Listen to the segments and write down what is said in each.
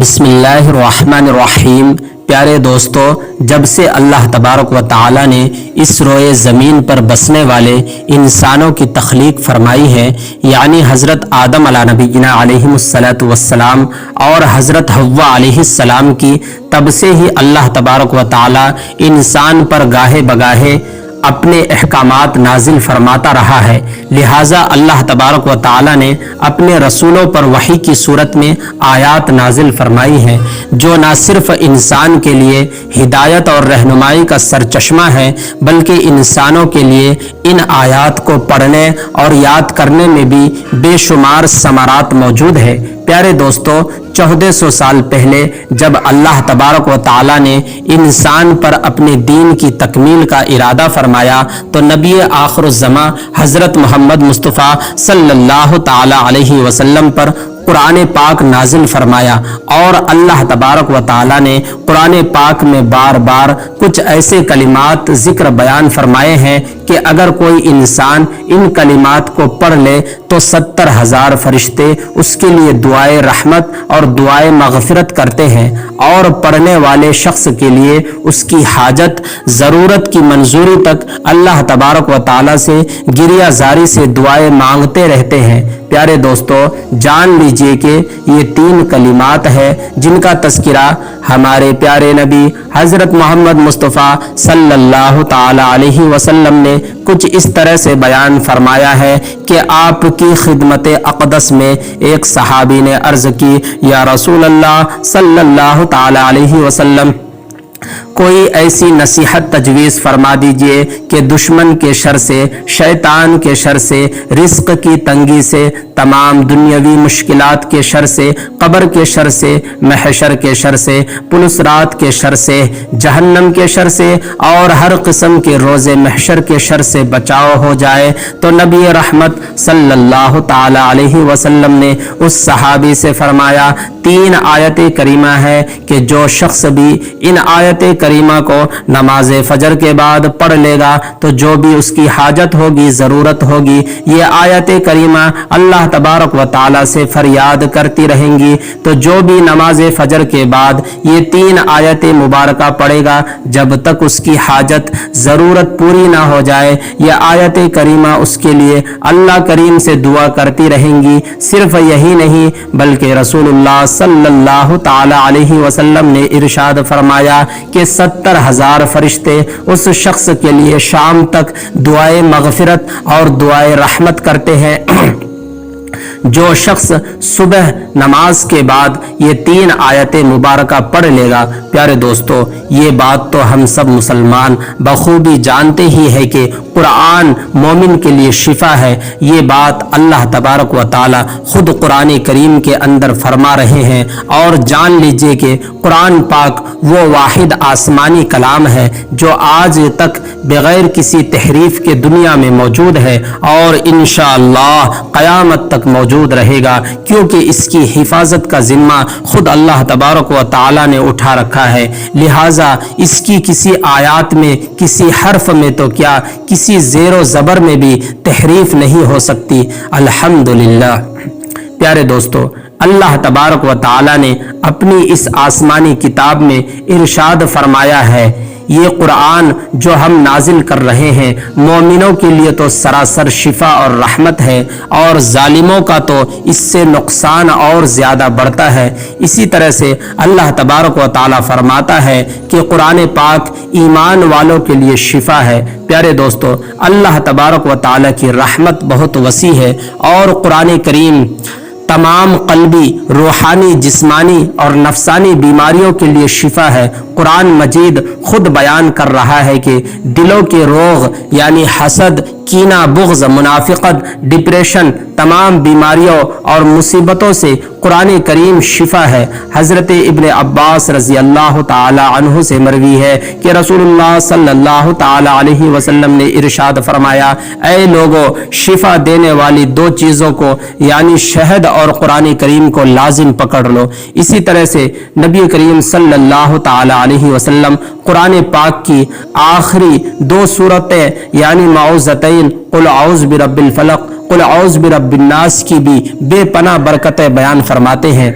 بسم اللہ الرحمن الرحیم۔ پیارے دوستو، جب سے اللہ تبارک و تعالی نے اس روئے زمین پر بسنے والے انسانوں کی تخلیق فرمائی ہے، یعنی حضرت آدم علیہ نبینا علیہ السلام اور حضرت حوا علیہ السلام کی، تب سے ہی اللہ تبارک و تعالی انسان پر گاہے بگاہے اپنے احکامات نازل فرماتا رہا ہے۔ لہٰذا اللہ تبارک و تعالی نے اپنے رسولوں پر وحی کی صورت میں آیات نازل فرمائی ہیں، جو نہ صرف انسان کے لیے ہدایت اور رہنمائی کا سرچشمہ ہے، بلکہ انسانوں کے لیے ان آیات کو پڑھنے اور یاد کرنے میں بھی بے شمار ثمرات موجود ہے۔ پیارے دوستو، 1400 سال پہلے جب اللہ تبارک و تعالی نے انسان پر اپنے دین کی تکمیل کا ارادہ فرمایا تو نبی آخر الزماں حضرت محمد مصطفیٰ صلی اللہ تعالی علیہ وسلم پر قرآن پاک نازل فرمایا، اور اللہ تبارک و تعالی نے قرآن پاک میں بار بار کچھ ایسے کلمات ذکر بیان فرمائے ہیں کہ اگر کوئی انسان ان کلمات کو پڑھ لے تو 70,000 فرشتے اس کے لیے دعائے رحمت اور دعائے مغفرت کرتے ہیں، اور پڑھنے والے شخص کے لیے اس کی حاجت ضرورت کی منظوری تک اللہ تبارک و تعالی سے گریہ زاری سے دعائیں مانگتے رہتے ہیں۔ پیارے دوستو، جان لیجئے کہ یہ 3 کلمات ہیں جن کا تذکرہ ہمارے پیارے نبی حضرت محمد مصطفیٰ صلی اللہ تعالی علیہ وسلم نے کچھ اس طرح سے بیان فرمایا ہے کہ آپ کی خدمت اقدس میں ایک صحابی نے عرض کی، یا رسول اللہ صلی اللہ تعالی علیہ وسلم، کوئی ایسی نصیحت تجویز فرما دیجئے کہ دشمن کے شر سے، شیطان کے شر سے، رزق کی تنگی سے، تمام دنیاوی مشکلات کے شر سے، قبر کے شر سے، محشر کے شر سے، پولیس رات کے شر سے، جہنم کے شر سے، اور ہر قسم کے روز محشر کے شر سے بچاؤ ہو جائے۔ تو نبی رحمت صلی اللہ تعالی علیہ وسلم نے اس صحابی سے فرمایا، 3 آیت کریمہ ہے کہ جو شخص بھی ان آیت کریمہ کو نماز فجر کے بعد پڑھ لے گا تو جو بھی اس کی حاجت ہوگی، ضرورت ہوگی، یہ آیت کریمہ اللہ تبارک و تعالی سے فریاد کرتی رہیں گی۔ تو جو بھی نماز فجر کے بعد یہ 3 آیت مبارکہ پڑھے گا، جب تک اس کی حاجت ضرورت پوری نہ ہو جائے، یہ آیت کریمہ اس کے لیے اللہ کریم سے دعا کرتی رہیں گی۔ صرف یہی نہیں بلکہ رسول اللہ صلی اللہ تعالی علیہ وسلم نے ارشاد فرمایا کہ 70,000 فرشتے اس شخص کے لیے شام تک دعائے مغفرت اور دعائے رحمت کرتے ہیں۔ جو شخص صبح نماز کے بعد یہ 3 آیت مبارکہ پڑھ لے گا، پیارے دوستو، یہ بات تو ہم سب مسلمان بخوبی جانتے ہی ہے کہ قرآن مومن کے لیے شفا ہے۔ یہ بات اللہ تبارک و تعالی خود قرآن کریم کے اندر فرما رہے ہیں، اور جان لیجئے کہ قرآن پاک وہ واحد آسمانی کلام ہے جو آج تک بغیر کسی تحریف کے دنیا میں موجود ہے، اور انشاءاللہ قیامت تک موجود رہے گا، کیونکہ اس کی حفاظت کا ذمہ خود اللہ تبارک و تعالی نے اٹھا رکھا ہے۔ لہٰذا اس کی کسی آیات میں، کسی حرف میں تو کیا، کسی زیر و زبر میں بھی تحریف نہیں ہو سکتی۔ الحمدللہ۔ پیارے دوستو، اللہ تبارک و تعالی نے اپنی اس آسمانی کتاب میں ارشاد فرمایا ہے، یہ قرآن جو ہم نازل کر رہے ہیں مومنوں کے لیے تو سراسر شفا اور رحمت ہے، اور ظالموں کا تو اس سے نقصان اور زیادہ بڑھتا ہے۔ اسی طرح سے اللہ تبارک و تعالی فرماتا ہے کہ قرآن پاک ایمان والوں کے لیے شفا ہے۔ پیارے دوستو، اللہ تبارک و تعالی کی رحمت بہت وسیع ہے، اور قرآن کریم تمام قلبی، روحانی، جسمانی اور نفسانی بیماریوں کے لیے شفا ہے۔ قرآن مجید خود بیان کر رہا ہے کہ دلوں کے روگ یعنی حسد، کینہ، بغض، منافقت، ڈپریشن، تمام بیماریوں اور مصیبتوں سے قرآن کریم شفا ہے۔ حضرت ابن عباس رضی اللہ تعالی عنہ سے مروی ہے کہ رسول اللہ صلی اللہ تعالی علیہ وسلم نے ارشاد فرمایا، اے لوگو، شفا دینے والی 2 چیزوں کو یعنی شہد اور قرآن کریم کو لازم پکڑ لو۔ اسی طرح سے نبی کریم صلی اللہ تعالی علیہ وسلم قرآن پاک کی آخری 2 سورتیں یعنی معوذتین، قل اعوذ برب الفلق، قل اعوذ برب الناس کی بھی بے پناہ برکتیں بیان فرماتے ہیں۔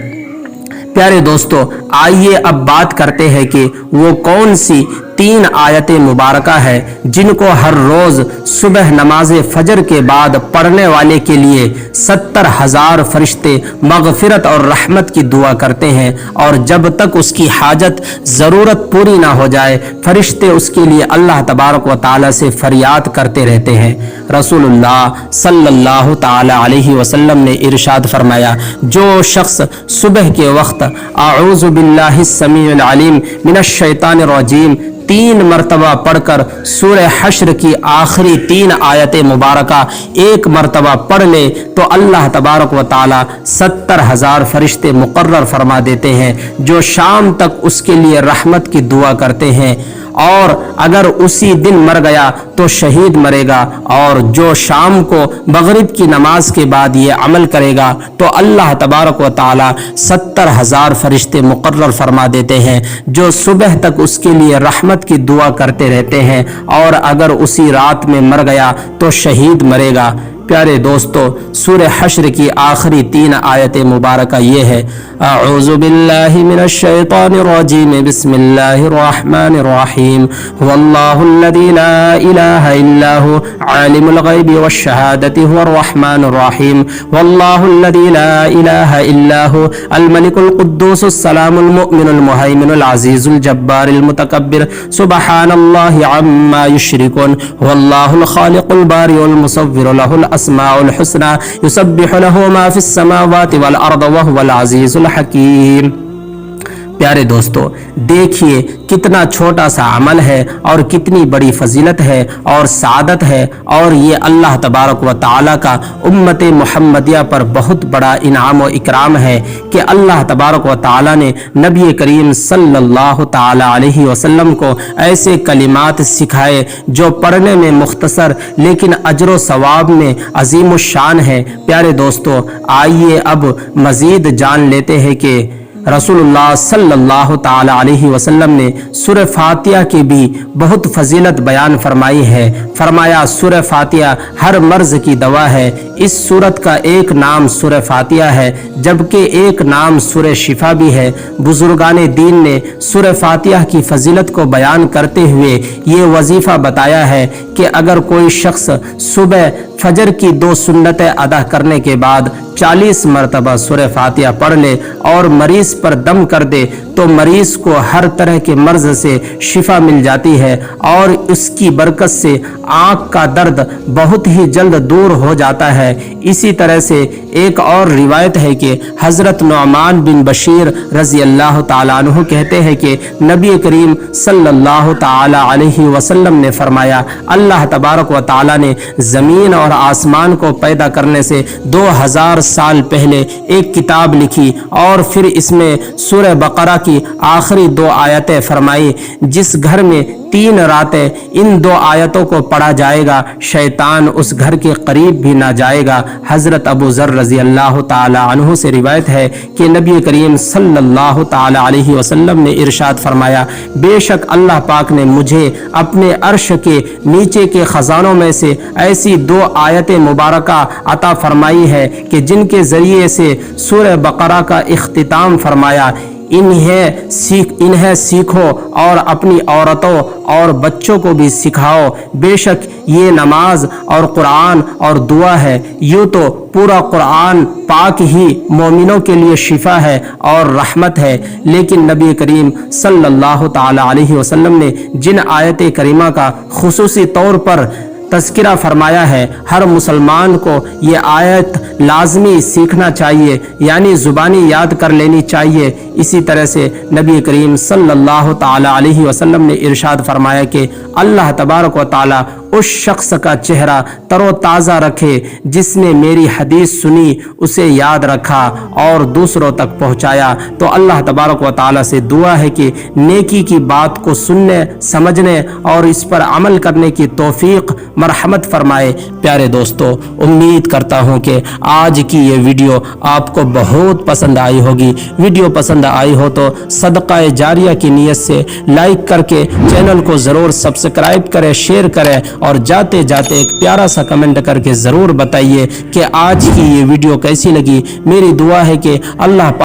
پیارے دوستو، آئیے اب بات کرتے ہیں کہ وہ کون سی 3 آیت مبارکہ ہے جن کو ہر روز صبح نماز فجر کے بعد پڑھنے والے کے لیے 70,000 فرشتے مغفرت اور رحمت کی دعا کرتے ہیں، اور جب تک اس کی حاجت ضرورت پوری نہ ہو جائے فرشتے اس کے لیے اللہ تبارک و تعالی سے فریاد کرتے رہتے ہیں۔ رسول اللہ صلی اللہ تعالی علیہ وسلم نے ارشاد فرمایا، جو شخص صبح کے وقت اعوذ باللہ السمیع العلیم من الشیطان الرجیم 3 مرتبہ پڑھ کر سورہ حشر کی آخری 3 آیت مبارکہ 1 مرتبہ پڑھ لے تو اللہ تبارک و تعالی 70,000 فرشتے مقرر فرما دیتے ہیں جو شام تک اس کے لیے رحمت کی دعا کرتے ہیں، اور اگر اسی دن مر گیا تو شہید مرے گا، اور جو شام کو مغرب کی نماز کے بعد یہ عمل کرے گا تو اللہ تبارک و تعالی 70,000 فرشتے مقرر فرما دیتے ہیں جو صبح تک اس کے لیے رحمت کی دعا کرتے رہتے ہیں، اور اگر اسی رات میں مر گیا تو شہید مرے گا۔ پیارے دوستو، سورہ حشر کی آخری 3 آیت مبارکہ یہ ہے، اعوذ باللہ من الشیطان الرجیم بسم اللہ الرحمن الرحیم واللہ الذی لا الہ الا هو عالم الغیب والشہادۃ هو الرحمن الرحیم واللہ الذی لا الہ الا هو الملک القدوس السلام المؤمن المہیمن العزیز الجبار المتکبر سبحان اللہ عما یشرکون واللہ الخالق البارئ المصور له الاسماء الحسنى يسبح له ما في السماوات والارض وهو العزیز الحکیم۔ پیارے دوستو، دیکھیے کتنا چھوٹا سا عمل ہے اور کتنی بڑی فضیلت ہے اور سعادت ہے، اور یہ اللہ تبارک و تعالی کا امت محمدیہ پر بہت بڑا انعام و اکرام ہے کہ اللہ تبارک و تعالی نے نبی کریم صلی اللہ تعالی علیہ وسلم کو ایسے کلمات سکھائے جو پڑھنے میں مختصر لیکن اجر و ثواب میں عظیم الشان ہے۔ پیارے دوستو، آئیے اب مزید جان لیتے ہیں کہ رسول اللہ صلی اللہ تعالی علیہ وسلم نے سورہ فاتحہ کی بھی بہت فضیلت بیان فرمائی ہے۔ فرمایا، سورہ فاتحہ ہر مرض کی دوا ہے۔ اس سورت کا ایک نام سورہ فاتحہ ہے جبکہ ایک نام سورہ شفا بھی ہے۔ بزرگان دین نے سورہ فاتحہ کی فضیلت کو بیان کرتے ہوئے یہ وظیفہ بتایا ہے کہ اگر کوئی شخص صبح فجر کی 2 سنتیں ادا کرنے کے بعد 40 مرتبہ سورہ فاتحہ پڑھ لے اور مریض پر دم کر دے تو مریض کو ہر طرح کے مرض سے شفا مل جاتی ہے، اور اس کی برکت سے آنکھ کا درد بہت ہی جلد دور ہو جاتا ہے۔ اسی طرح سے ایک اور روایت ہے کہ حضرت نعمان بن بشیر رضی اللہ تعالیٰ عنہ کہتے ہیں کہ نبی کریم صلی اللہ تعالیٰ علیہ وسلم نے فرمایا، اللہ تبارک و تعالیٰ نے زمین اور آسمان کو پیدا کرنے سے 2000 سال پہلے ایک کتاب لکھی، اور پھر اس میں سورہ بقرہ کی آخری 2 آیتیں فرمائی۔ جس گھر میں 3 راتیں ان 2 آیتوں کو پڑھا جائے گا شیطان اس گھر کے قریب بھی نہ جائے گا۔ حضرت ابو ذر رضی اللہ تعالی عنہ سے روایت ہے کہ نبی کریم صلی اللہ تعالی علیہ وسلم نے ارشاد فرمایا، بے شک اللہ پاک نے مجھے اپنے عرش کے نیچے کے خزانوں میں سے ایسی 2 آیتیں مبارکہ عطا فرمائی ہے کہ جن کے ذریعے سے سورہ بقرہ کا اختتام فرمایا، انہیں سیکھو اور اپنی عورتوں اور بچوں کو بھی سکھاؤ، بے شک یہ نماز اور قرآن اور دعا ہے۔ یوں تو پورا قرآن پاک ہی مومنوں کے لیے شفا ہے اور رحمت ہے، لیکن نبی کریم صلی اللہ تعالی علیہ وسلم نے جن آیت کریمہ کا خصوصی طور پر تذکرہ فرمایا ہے، ہر مسلمان کو یہ آیت لازمی سیکھنا چاہیے، یعنی زبانی یاد کر لینی چاہیے۔ اسی طرح سے نبی کریم صلی اللہ تعالی علیہ وسلم نے ارشاد فرمایا کہ اللہ تبارک و تعالی اس شخص کا چہرہ تر و تازہ رکھے جس نے میری حدیث سنی، اسے یاد رکھا اور دوسروں تک پہنچایا۔ تو اللہ تبارک و تعالی سے دعا ہے کہ نیکی کی بات کو سننے، سمجھنے اور اس پر عمل کرنے کی توفیق مرحمت فرمائے۔ پیارے دوستو، امید کرتا ہوں کہ آج کی یہ ویڈیو آپ کو بہت پسند آئی ہوگی۔ ویڈیو پسند آئی ہو تو صدقہ جاریہ کی نیت سے لائک کر کے چینل کو ضرور سبسکرائب کریں، شیئر کریں، اور جاتے جاتے ایک پیارا سا کمنٹ کر کے ضرور بتائیے کہ آج کی یہ ویڈیو کیسی لگی۔ میری دعا ہے کہ اللہ